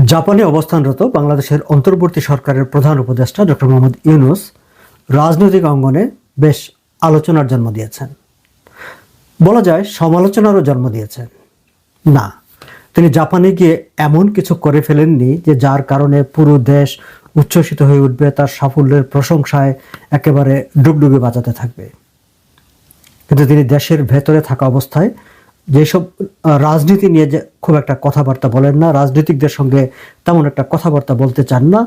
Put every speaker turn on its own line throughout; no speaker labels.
জাপানে অবস্থানরত বাংলাদেশের অন্তর্বর্তী সরকারের প্রধান উপদেষ্টা ডক্টর মোহাম্মদ ইউনূস রাজনৈতিক অঙ্গনে বেশ আলোচনার জন্ম দিয়েছেন, বলা যায় সমালোচনারও জন্ম দিয়েছেন। না, তিনি জাপানে গিয়ে এমন কিছু করে ফেলেননি যে যার কারণে পুরো দেশ উচ্ছ্বসিত হয়ে উঠবে, তার সাফল্যের প্রশংসায় একেবারে ডুবডুবি বাজাতে থাকবে। কিন্তু তিনি দেশের ভেতরে থাকা অবস্থায় যেসব রাজনীতি নিয়ে যে খুব একটা কথাবার্তা বলেন না, রাজনীতিকদের সঙ্গে তেমন একটা কথাবার্তা বলতে চান না,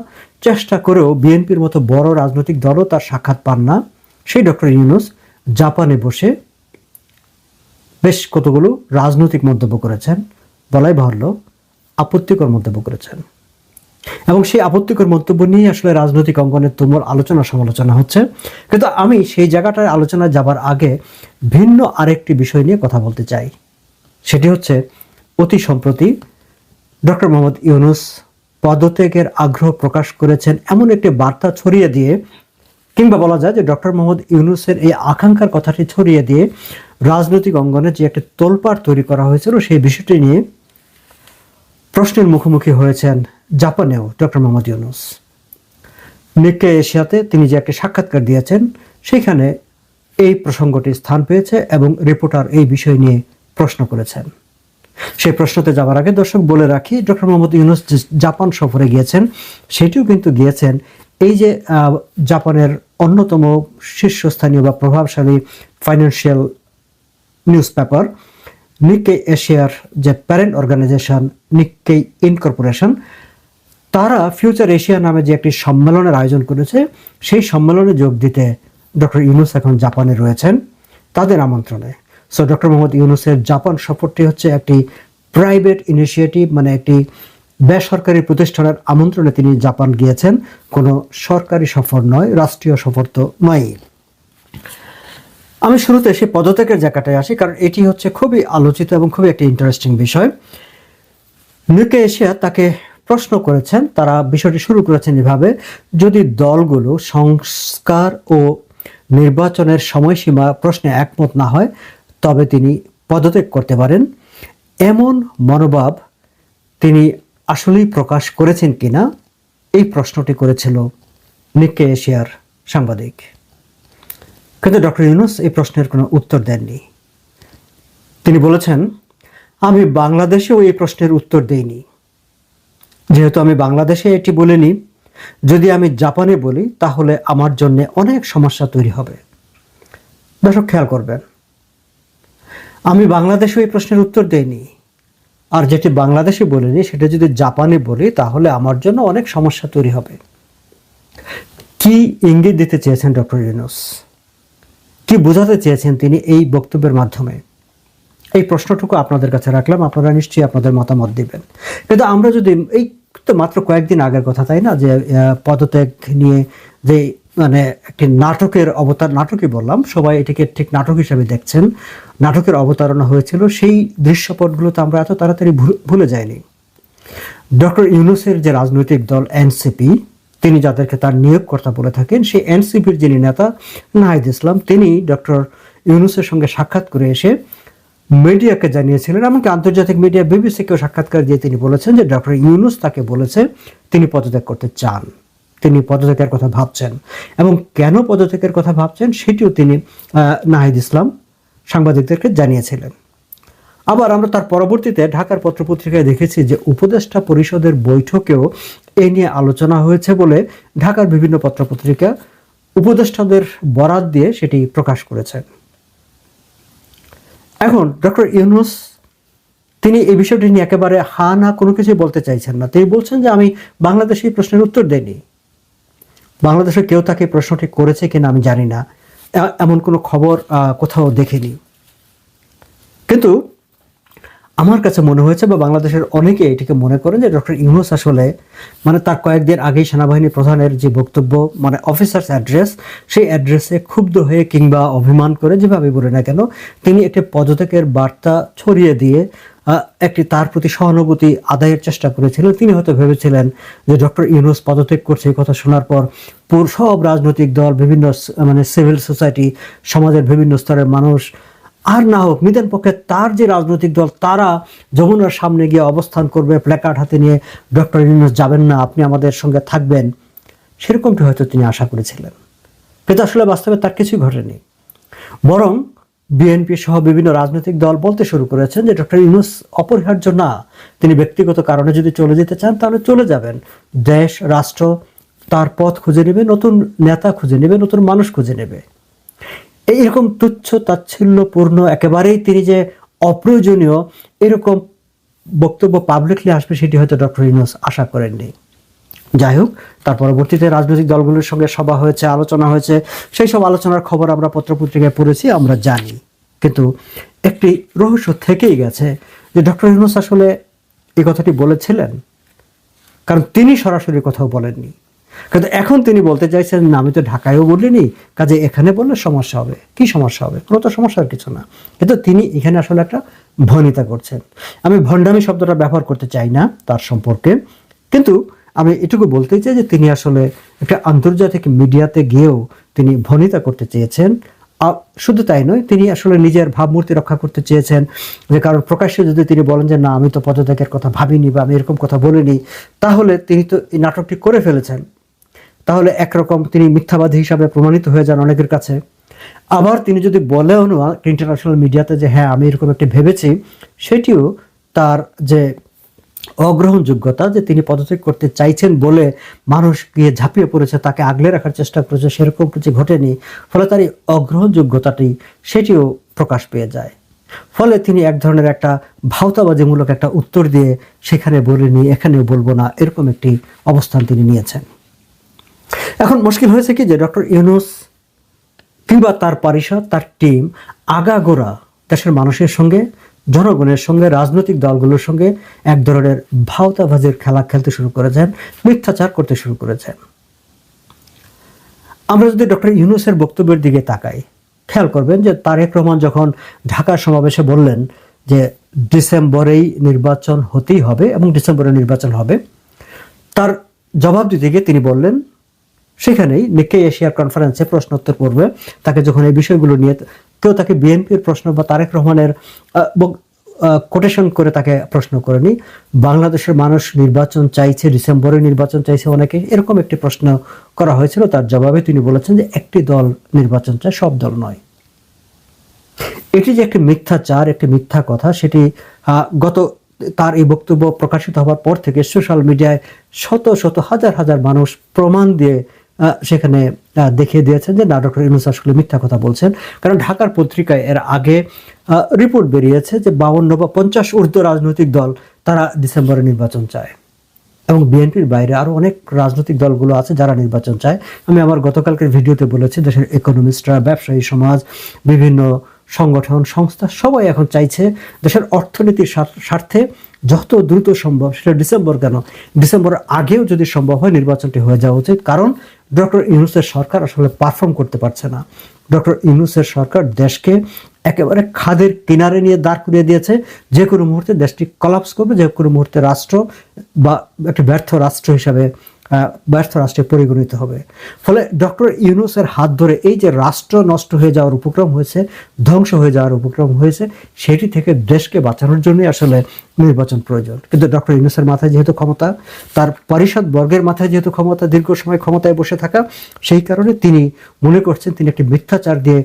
চেষ্টা করেও বিএনপির মতো বড় রাজনৈতিক দলও তার সাক্ষাৎ পান না, সেই ডক্টর ইউনূস জাপানে বসে বেশ কতগুলো রাজনৈতিক মন্তব্য করেছেন, বলাই বাহুল্য আপত্তিকর মন্তব্য করেছেন। এবং সেই আপত্তিকর মন্তব্য নিয়ে আসলে রাজনৈতিক অঙ্গনে তুমুল আলোচনা সমালোচনা হচ্ছে। কিন্তু আমি সেই জায়গাটায় আলোচনায় যাবার আগে ভিন্ন আরেকটি বিষয় নিয়ে কথা বলতে চাই। সেটি হচ্ছে অতি সম্প্রতি ডক্টর মোহাম্মদ ইউনূস পদত্যাগের আগ্রহ প্রকাশ করেছেন এমন একটি বার্তা ছড়িয়ে দিয়ে, কিংবা বলা যায় যে ডক্টর মোহাম্মদ ইউনূসের এই আকাঙ্ক্ষার কথাটি ছড়িয়ে দিয়ে রাজনৈতিক অঙ্গনে যে একটি তোলপাড় তৈরি করা হয়েছিল সেই বিষয়টি নিয়ে প্রশ্নের মুখোমুখি হয়েছেন জাপানেও ডক্টর মোহাম্মদ ইউনূস। নিক্কে এশিয়াতে তিনি যে একটি সাক্ষাৎকার দিয়েছেন সেখানে এই প্রসঙ্গটি স্থান পেয়েছে এবং রিপোর্টার এই বিষয় নিয়ে প্রশ্ন করেছেন। সেই প্রশ্নতে যাওয়ার আগে দর্শক বলে রাখি, ডক্টর মোহাম্মদ ইউনূস জাপান সফরে গিয়েছেন, সেটিও কিন্তু গিয়েছেন এই যে জাপানের অন্যতম শীর্ষস্থানীয় বা প্রভাবশালী ফাইন্যান্সিয়াল নিউজ পেপার নিক্কেই এশিয়ার যে প্যারেন্ট অর্গানাইজেশন নিক্কেই ইনকর্পোরেশন, তারা ফিউচার এশিয়া নামে যে একটি সম্মেলনের আয়োজন করেছে, সেই সম্মেলনে যোগ দিতে ডক্টর ইউনূস এখন জাপানে রয়েছেন তাদের আমন্ত্রণে। সো ডক্টর মোহাম্মদ ইউনূসের জাপান সফরটি হচ্ছে একটি প্রাইভেট ইনিশিয়েটিভ, মানে একটি বেসরকারি প্রতিষ্ঠানের আমন্ত্রণে তিনি জাপান গিয়েছেন, কোনো সরকারি সফর নয়, রাষ্ট্রীয় সফর তো নয়। আমি শুরুতে সেই পদত্যাগের জায়গাটায় আসি, কারণ এটি হচ্ছে খুবই আলোচিত এবং খুবই একটি ইন্টারেস্টিং বিষয়। নিক্কে এশিয়া তাকে প্রশ্ন করেছেন, তারা বিষয়টি শুরু করেছেন এভাবে, যদি দলগুলো সংস্কার ও নির্বাচনের সময়সীমা প্রশ্নে একমত না হয় তবে তিনি পদত্যাগ করতে পারেন। এমন মনোভাব তিনি আসলেই প্রকাশ করেছেন কিনা, এই প্রশ্নটি করেছিল নিক্কে এশিয়ার সাংবাদিক। কিন্তু ডক্টর ইউনূস এই প্রশ্নের কোনো উত্তর দেননি। তিনি বলেছেন, আমি বাংলাদেশেও এই প্রশ্নের উত্তর দেইনি, যেহেতু আমি বাংলাদেশে এটি বলিনি, যদি আমি জাপানে বলি তাহলে আমার জন্য অনেক সমস্যা তৈরি হবে। দর্শক খেয়াল করবেন, আমি বাংলাদেশেও এই প্রশ্নের উত্তর দেইনি, আর যেটি বাংলাদেশে বলিনি সেটা যদি জাপানে বলি তাহলে আমার জন্য অনেক সমস্যা তৈরি হবে। কি ইঙ্গিত দিতে চেয়েছেন ডক্টর ইউনূস, কি বোঝাতে চেয়েছেন তিনি এই বক্তব্যের মাধ্যমে, এই প্রশ্নটুকু আপনাদের কাছে রাখলাম, আপনারা নিশ্চয়ই আপনাদের মতামত দিবেন। কিন্তু আমরা যদি এই তো মাত্র কয়েকদিন আগের কথা, তাই না, যে পদত্যাগ নিয়ে যে মানে একটি নাটকের অবতার, নাটকই বললাম, সবাই এটিকে ঠিক নাটক হিসেবে দেখছেন, নাটকের অবতারণা হয়েছিল, সেই দৃশ্যপটগুলো তো আমরা এত তাড়াতাড়ি ভুলে যাইনি। ডক্টর ইউনূসের যে রাজনৈতিক দল এনসিপি, তিনি যাদেরকে তার নিয়োগকর্তা বলে থাকেন, সেই এনসিপির যিনি নেতা নাহিদ ইসলাম, তিনি ডক্টর ইউনূসের সঙ্গে সাক্ষাৎ করে এসে মিডিয়াকে জানিয়েছিলেন, এমনকি আন্তর্জাতিক মিডিয়া বিবিসিকেও সাক্ষাৎকার দিয়ে তিনি বলেছেন যে ডক্টর ইউনূস তাকে বলেছে তিনি পদত্যাগ করতে চান, তিনি পদত্যাগের কথা ভাবছেন, এবং কেন পদত্যাগের কথা ভাবছেন সেটিও তিনি নাহিদ ইসলাম সাংবাদিকদেরকে জানিয়েছিলেন। আবার আমরা তার পরবর্তীতে ঢাকার পত্রপত্রিকায় দেখেছি যে উপদেষ্টা পরিষদের বৈঠকেও এই নিয়ে আলোচনা হয়েছে বলে ঢাকার বিভিন্ন পত্রপত্রিকা উপদেষ্টাদের বরাত দিয়ে সেটি প্রকাশ করেছেন। এখন ডক্টর ইউনূস তিনি এই বিষয়টি নিয়ে একেবারে হা না কোনো কিছু বলতে চাইছেন না। তিনি বলছেন যে আমি বাংলাদেশে এই প্রশ্নের উত্তর দেইনি, বাংলাদেশে কেউ তাকে প্রশ্নটি করেছে কিনা আমি জানি না, এমন কোনো খবর কোথাও দেখিনি। কিন্তু আমার কাছে মনে হয়েছে, বা বাংলাদেশের অনেকে এটিকে মনে করেন, যে ডক্টর ইউনূস আসলে মানে তার কয়েকদিন আগেই সেনাবাহিনী প্রধানের যে বক্তব্য, মানে অফিসার্স অ্যাড্রেস, সেই অ্যাড্রেসে ক্ষুব্ধ হয়ে কিংবা অভিমান করে, যেভাবে বলে না কেন, তিনি একটি পদত্যাগের বার্তা ছড়িয়ে দিয়ে একটি তার প্রতি সহানুভূতি আদায়ের চেষ্টা করেছিলেন। তিনি হয়তো ভেবেছিলেন যে ডক্টর ইউনূস পদত্যাগ করছে, এই কথা শোনার পর সব রাজনৈতিক দল, বিভিন্ন মানে সিভিল সোসাইটি, সমাজের বিভিন্ন স্তরের মানুষ আর না হোক নিদেন পক্ষে তার যে রাজনৈতিক দল তারা যমুনার সামনে গিয়ে অবস্থান করবে, প্ল্যাকার্ড হাতে নিয়ে ডক্টর ইউনূস যাবেন না, আপনি আমাদের সঙ্গে থাকবেন, সেরকমটি হয়তো তিনি আশা করেছিলেন। কিন্তু আসলে বাস্তবে তার কিছুই ঘটেনি। বরং বিএনপি সহ বিভিন্ন রাজনৈতিক দল বলতে শুরু করেছেন যে ডক্টর ইউনূস অপরিহার্য না, তিনি ব্যক্তিগত কারণে যদি চলে যেতে চান তাহলে চলে যাবেন। দেশ রাষ্ট্র তার পথ খুঁজে নেবে, নতুন নেতা খুঁজে নেবে, নতুন মানুষ খুঁজে নেবে। এইরকম তুচ্ছ তাচ্ছিল্যপূর্ণ একেবারেই তিনি যে অপ্রয়োজনীয় এরকম বক্তব্য পাবলিকলি আসবে সেটি হয়তো ডক্টর ইউনূস আশা করেননি। যাই হোক, তার পরবর্তীতে রাজনৈতিক দলগুলোর সঙ্গে সভা হয়েছে, আলোচনা হয়েছে, সেই সব আলোচনার খবর আমরা পত্রপত্রিকায় পড়েছি, আমরা জানি। কিন্তু একটি রহস্য থেকেই গেছে যে ডক্টর ইউনূস আসলে এই কথাটি বলেছিলেন, কারণ তিনি সরাসরি কথাও বলেননি। কিন্তু এখন তিনি বলতে চাইছেন না, আমি তো ঢাকায়ও বলিনি, কাজে এখানে বললে সমস্যা হবে। কি সমস্যা হবে? কোনো তো সমস্যার কিছু না। কিন্তু তিনি এখানে আসলে একটা ভনিতা করছেন। আমি ভণ্ডামি শব্দটা ব্যবহার করতে চাই না তার সম্পর্কে, কিন্তু আমি এটুকু বলতে চাই যে তিনি আসলে একটা আন্তর্জাতিক মিডিয়াতে গিয়েও তিনি ভনিতা করতে চেয়েছেন। শুধু তাই নয়, তিনি আসলে নিজের ভাবমূর্তি রক্ষা করতে চেয়েছেন, যে কারণ প্রকাশ্যে যদি তিনি বলেন যে না আমি তো পদত্যাগের কথা ভাবিনি বা আমি এরকম কথা বলিনি, তাহলে তিনি তো এই নাটকটি করে ফেলেছেন। তাহলে একরকম তিনি মিথ্যাবাদী হিসাবে প্রমাণিত হয়ে যান অনেকের কাছে। আবার তিনি যদি বলেও না ইন্টারন্যাশনাল মিডিয়াতে যে হ্যাঁ আমি এরকম একটি ভেবেছি, সেটিও তার যে অগ্রহণযোগ্যতা, যে তিনি পদত্যাগ করতে চাইছেন বলে মানুষ গিয়ে ঝাঁপিয়ে পড়েছে, তাকে আগলে রাখার চেষ্টা করেছে, সেরকম কিছু ঘটেনি। ফলে তার এই অগ্রহণযোগ্যতাটি সেটিও প্রকাশ পেয়ে যায়। ফলে তিনি এক ধরনের একটা ভাওতাবাজিমূলক একটা উত্তর দিয়ে সেখানে বলিনি এখানেও বলবো না, এরকম একটি অবস্থান তিনি নিয়েছেন। এখন মুশকিল হয়েছে কি যে ডক্টর ইউনূস কিংবা তার পরিষদ, তার টিম আগাগোড়া দেশের মানুষের সঙ্গে, জনগণের সঙ্গে, রাজনৈতিক দলগুলোর সঙ্গে এক ধরনের ভাওতাবাজির খেলা খেলতে শুরু করেছেন, মিথ্যাচার করতে শুরু করেছেন। আমরা যদি ডক্টর ইউনূসের বক্তব্যের দিকে তাকাই, খেয়াল করবেন যে তারেক রহমান যখন ঢাকার সমাবেশে বললেন যে ডিসেম্বরেই নির্বাচন হতেই হবে এবং ডিসেম্বরে নির্বাচন হবে, তার জবাব দিতে গিয়ে তিনি বললেন, সেখানেই নিক্কে এশিয়ার কনফারেন্সে প্রশ্নোত্তর পর্বে তাকে যখন এই বিষয়গুলো নিয়ে কেউ তাকে বিএনপির প্রশ্ন বা তারেক রহমানের কোটেশন করে তাকে প্রশ্ন করেনি, বাংলাদেশের মানুষ নির্বাচন চাইছে, ডিসেম্বরে নির্বাচন চাইছে অনেকে, এরকম একটি প্রশ্ন করা হয়েছিল। তার জবাবে তিনি বলেছেন যে একটি দল নির্বাচন চায়, সব দল নয়। এটি যে একটি মিথ্যাচার, একটি মিথ্যা কথা, সেটি গত তার এই বক্তব্য প্রকাশিত হওয়ার পর থেকে সোশ্যাল মিডিয়ায় শত শত হাজার হাজার মানুষ প্রমাণ দিয়ে সেখানে দেখিয়ে দিয়েছেন যে না, ডক্টর ইউনূস আসলে মিথ্যা কথা বলছেন। কারণ ঢাকার পত্রিকায় এর আগে রিপোর্ট বেরিয়েছে যে 52 বা 50 ঊর্ধ্ব রাজনৈতিক দল তারা ডিসেম্বরে নির্বাচন চায়, এবং বিএনপির বাইরে আরও অনেক রাজনৈতিক দলগুলো আছে যারা নির্বাচন চায়। আমি আমার গতকালকের ভিডিওতে বলেছি দেশের ইকোনমিস্টরা, ব্যবসায়ী সমাজ, বিভিন্ন সংগঠন সংস্থা সবাই এখন চাইছে দেশের অর্থনীতির স্বার্থে যত দ্রুত সম্ভব, সেটা ডিসেম্বর কেন, ডিসেম্বরের আগেও যদি সম্ভব হয় নির্বাচনটি হয়ে যাওয়া উচিত। কারণ ডক্টর ইউনূসের সরকার আসলে পারফর্ম করতে পারছে না। ডক্টর ইউনূসের সরকার দেশকে একেবারে খাদের কিনারে নিয়ে দাঁড় করিয়ে দিয়েছে। যে কোনো মুহূর্তে দেশটি কলাপস করবে, যে কোনো মুহূর্তে রাষ্ট্র বা একটা ব্যর্থ রাষ্ট্র হিসাবে ব্যর্থ রাষ্ট্রে পরিগণিত হবে। ফলে ডক্টর ইউনূসের হাত ধরে এই যে রাষ্ট্র নষ্ট হয়ে যাওয়ার উপক্রম হয়েছে, ধ্বংস হয়ে যাওয়ার উপক্রম হয়েছে, সেটি থেকে দেশকে বাঁচানোর জন্যই আসলে নির্বাচন প্রয়োজন। কিন্তু ডক্টর ইউনূসের মাথায় যেহেতু ক্ষমতা, তার পরিষদ বর্গের মাথায় যেহেতু ক্ষমতা, দীর্ঘ সময় ক্ষমতায় বসে থাকা, সেই কারণে তিনি মনে করছেন তিনি একটি মিথ্যাচার দিয়ে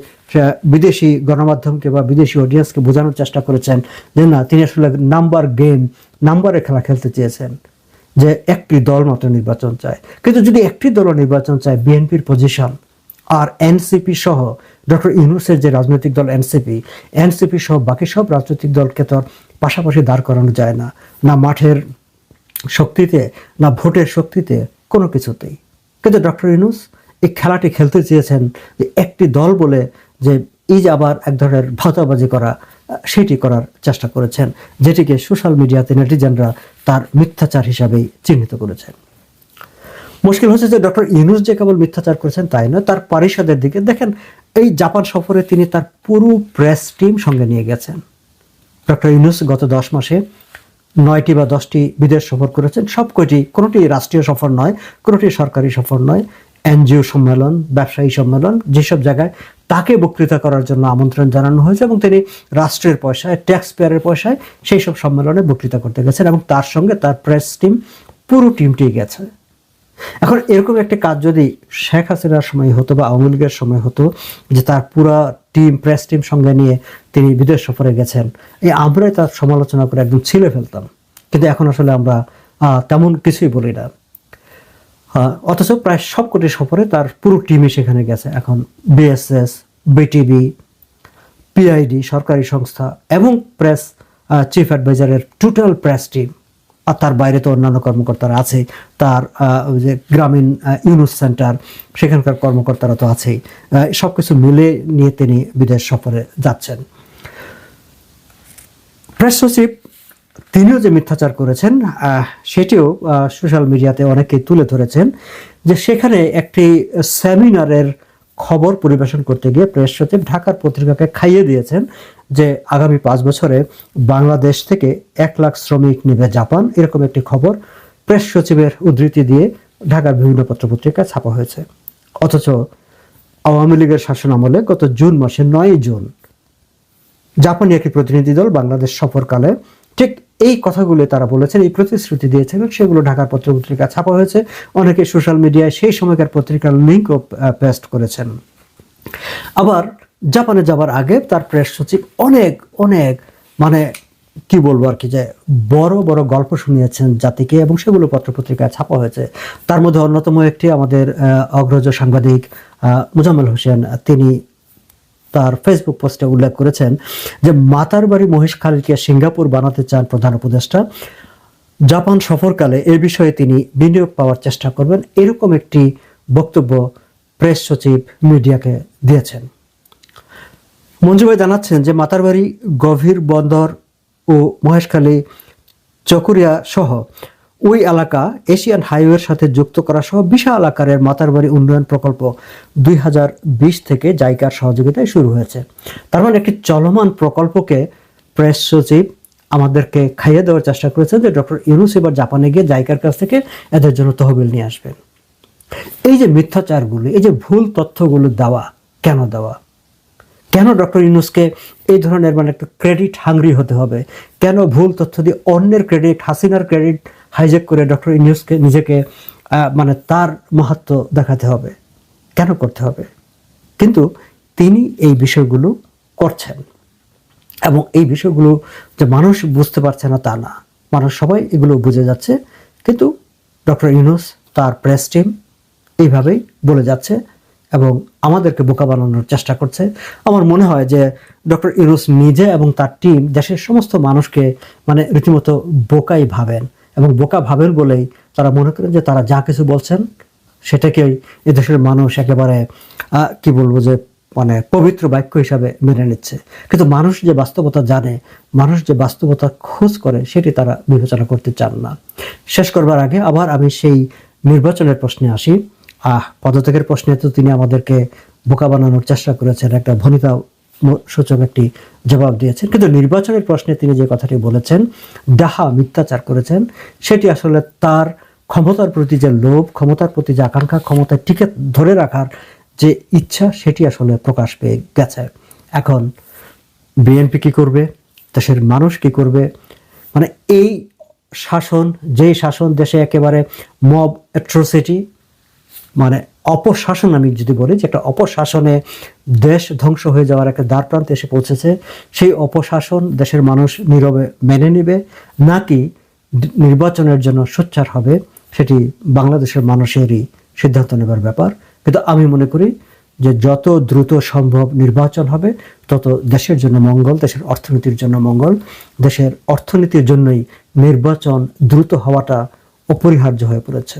বিদেশি গণমাধ্যমকে বা বিদেশি অডিয়েন্সকে বোঝানোর চেষ্টা করেছেন যে না, তিনি আসলে নাম্বার গেম, নাম্বারের খেলা খেলতে চেয়েছেন, যে একটি দল মাত্র নির্বাচন চায়। কিন্তু যদি একটি দল নির্বাচন চায়, বিএনপির পজিশন আর এনসিপি সহ ডক্টর ইউনূসের যে রাজনৈতিক দল এনসিপি সহ বাকি সব রাজনৈতিক দলকে তো পাশাপাশি দাঁড় করানো যায় না, না মাঠের শক্তিতে, না ভোটের শক্তিতে, কোনো কিছুতেই। কিন্তু ডক্টর ইউনূস এই খেলাটি খেলতে চেয়েছেন যে একটি দল বলে, যে এই যে আবার এক ধরনের ভাওতাবাজি করা, সেটি করার চেষ্টা করেছেন, যেটিকে সোশ্যাল মিডিয়াতে নেটিজেনরা তার মিথ্যাচার হিসাবেই চিহ্নিত করেছেন। মুশকিল হচ্ছে যে ডক্টর ইউনূস যে কেবল মিথ্যাচার করেছেন তাই নয়, তার পরিষদের দিকে দেখেন, এই জাপান সফরে তিনি তার পুরো প্রেস টিম সঙ্গে নিয়ে গেছেন। ডক্টর ইউনূস গত 10 মাসে 9টি বা 10টি বিদেশ সফর করেছেন, সবকটি, কোনোটি রাষ্ট্রীয় সফর নয়, কোনোটি সরকারি সফর নয়। এনজিও সম্মেলন, ব্যবসায়ী সম্মেলন, যেসব জায়গায় তাকে বক্তৃতা করার জন্য আমন্ত্রণ জানানো হয়েছে এবং তিনি রাষ্ট্রের পয়সায়, ট্যাক্স পেয়ারের পয়সায় সেই সব সম্মেলনে বক্তৃতা করতে গেছেন এবং তার সঙ্গে তার প্রেস টিম, পুরো টিমটি গেছে। এখন এরকম একটা কাজ যদি শেখ হাসিনার সময় হতো বা আওয়ামী লীগের সময় হতো, যে তার পুরা টিম, প্রেস টিম সঙ্গে নিয়ে তিনি বিদেশ সফরে গেছেন, আমরাই তার সমালোচনা করে একদম ছিলে ফেলতাম। কিন্তু এখন আসলে আমরা তেমন কিছুই বলি না। অথচ প্রায় সবকটি সফরে তার পুরো টিমই সেখানে গেছে। এখন বিএসএস, বিটিভি, পিআইডি, সরকারি সংস্থা এবং প্রেস চিফ অ্যাডভাইজারের টোটাল প্রেস টিম, আর তার বাইরে তো অন্যান্য কর্মকর্তারা আছে, তার যে গ্রামীণ ইউনুস সেন্টার, সেখানকার কর্মকর্তারা তো আছেই। সব কিছু মিলে নিয়ে তিনি বিদেশ সফরে যাচ্ছেন। প্রেস সচিব তিনিও যে মিথ্যাচার করেছেন সেটিও সোশ্যাল মিডিয়াতে অনেকেই তুলে ধরেছেন, যে সেখানে একটি সেমিনারের খবর পরিবেশন করতে গিয়ে প্রেস সচিব ঢাকার পত্রিকাকে খাইয়ে দিয়েছেন যে আগামী 5 বছরে বাংলাদেশ থেকে 1 লাখ শ্রমিক নেবে জাপান, এরকম একটি খবর প্রেস সচিবের উদ্ধৃতি দিয়ে ঢাকার বিভিন্ন পত্রপত্রিকায় ছাপা হয়েছে। অথচ আওয়ামী লীগের শাসন আমলে গত জুন মাসে 9 জুন জাপানি একটি প্রতিনিধি দল বাংলাদেশ সফরকালে ঠিক এই কথাগুলো তারা বলেছেন, এই প্রতিশ্রুতি দিয়েছেন, সেগুলো ঢাকার পত্রপত্রিকা ছাপা হয়েছে। অনেকে সোশ্যাল মিডিয়ায় সেই সময়কার পত্রিকার লিঙ্কও পেস্ট করেছেন। আবার জাপানে যাবার আগে তার প্রেস সচিব অনেক অনেক মানে কি বলবো আর কি, যে বড় বড় গল্প শুনিয়েছেন জাতিকে এবং সেগুলো পত্রপত্রিকায় ছাপা হয়েছে। তার মধ্যে অন্যতম একটি আমাদের অগ্রজ সাংবাদিক মোজাম্মেল হোসেন, তিনি তার ফেসবুক পোস্টে উল্লেখ করেছেন যে মাতারবাড়ি মহেশখালীকে সিঙ্গাপুর বানাতে চান প্রধান উপদেষ্টা, জাপান সফরকালে এ বিষয়ে তিনি বিনিয়োগ পাওয়ার চেষ্টা করবেন, এরকম একটি বক্তব্য প্রেস সচিব মিডিয়াকে দিয়েছেন। মঞ্জু ভাই জানাচ্ছেন যে মাতারবাড়ি গভীর বন্দর ও মহেশখালী চকুরিয়া সহ ওই এলাকা এশিয়ান হাইওয়ের সাথে যুক্ত করা সহ বিশাল আকারের মাতারবাড়ি উন্নয়ন প্রকল্প 2020 থেকে জাইকার সহযোগিতায় শুরু হয়েছে। তার মানে একটি চলমান প্রকল্পকে প্রেস সচিব আমাদেরকে খাইয়ে দেওয়ার চেষ্টা করেছেন যে ডক্টর ইউনূস এবার জাপানে গিয়ে জাইকার কাছ থেকে এদের জন্য তহবিল নিয়ে আসবেন। এই যে মিথ্যাচারগুলো, এই যে ভুল তথ্যগুলো দেওয়া, কেন দেওয়া? কেন ডক্টর ইউনূসকে এই ধরনের মানে একটা ক্রেডিট হাংরি হতে হবে? কেন ভুল তথ্য দিয়ে অন্যের ক্রেডিট, হাসিনার ক্রেডিট হাইজ্যাক করে ডক্টর ইউনূসকে নিজেকে মানে তার মাহাত্ম্য দেখাতে হবে? কেন করতে হবে? কিন্তু তিনি এই বিষয়গুলো করছেন এবং এই বিষয়গুলো যে মানুষ বুঝতে পারছে না তা না, মানুষ সবাই এগুলো বুঝে যাচ্ছে। কিন্তু ডক্টর ইউনূস, তার প্রেস টিম এইভাবেই বলে যাচ্ছে এবং আমাদেরকে বোকা বানানোর চেষ্টা করছে। আমার মনে হয় যে ডক্টর ইউনূস নিজে এবং তার টিম দেশের সমস্ত মানুষকে মানে রীতিমতো বোকাই ভাবেন এবং বোকা ভাবেন বলেই তারা মনে করেন যে তারা যা কিছু বলছেন সেটাকেই এদেশের মানুষ একেবারে কি বলবো যে মানে পবিত্র বাক্য হিসাবে মেনে নিচ্ছে। কিন্তু মানুষ যে বাস্তবতা জানে, মানুষ যে বাস্তবতা খোঁজ করে, সেটি তারা বিবেচনা করতে চান না। শেষ করবার আগে আবার আমি সেই নির্বাচনের প্রশ্নে আসি। পদত্যাগের প্রশ্নে তো তিনি আমাদেরকে বোকা বানানোর চেষ্টা করেছেন, একটা ভনিতা সূচক একটি জবাব দিয়েছেন। কিন্তু নির্বাচনের প্রশ্নে তিনি যে কথাটি বলেছেন, ডাহা মিথ্যাচার করেছেন, সেটি আসলে তার ক্ষমতার প্রতি যে লোভ, ক্ষমতার প্রতি যে আকাঙ্ক্ষা, ক্ষমতায় টিকে ধরে রাখার যে ইচ্ছা, সেটি আসলে প্রকাশ পেয়ে গেছে। এখন বিএনপি কি করবে, দেশের মানুষ কি করবে? মানে এই শাসন, যে শাসন দেশে একেবারে মব অ্যাট্রোসিটি, মানে অপশাসন, আমি যদি বলি যে একটা অপশাসনে দেশ ধ্বংস হয়ে যাওয়ার একটা দ্বারপ্রান্তে এসে পৌঁছেছে, সেই অপশাসন দেশের মানুষ নীরবে মেনে নেবে নাকি নির্বাচনের জন্য সোচ্চার হবে, সেটি বাংলাদেশের মানুষেরই সিদ্ধান্ত নেবার ব্যাপার। কিন্তু আমি মনে করি যে যত দ্রুত সম্ভব নির্বাচন হবে তত দেশের জন্য মঙ্গল, দেশের অর্থনীতির জন্য মঙ্গল। দেশের অর্থনীতির জন্যই নির্বাচন দ্রুত হওয়াটা অপরিহার্য হয়ে পড়েছে।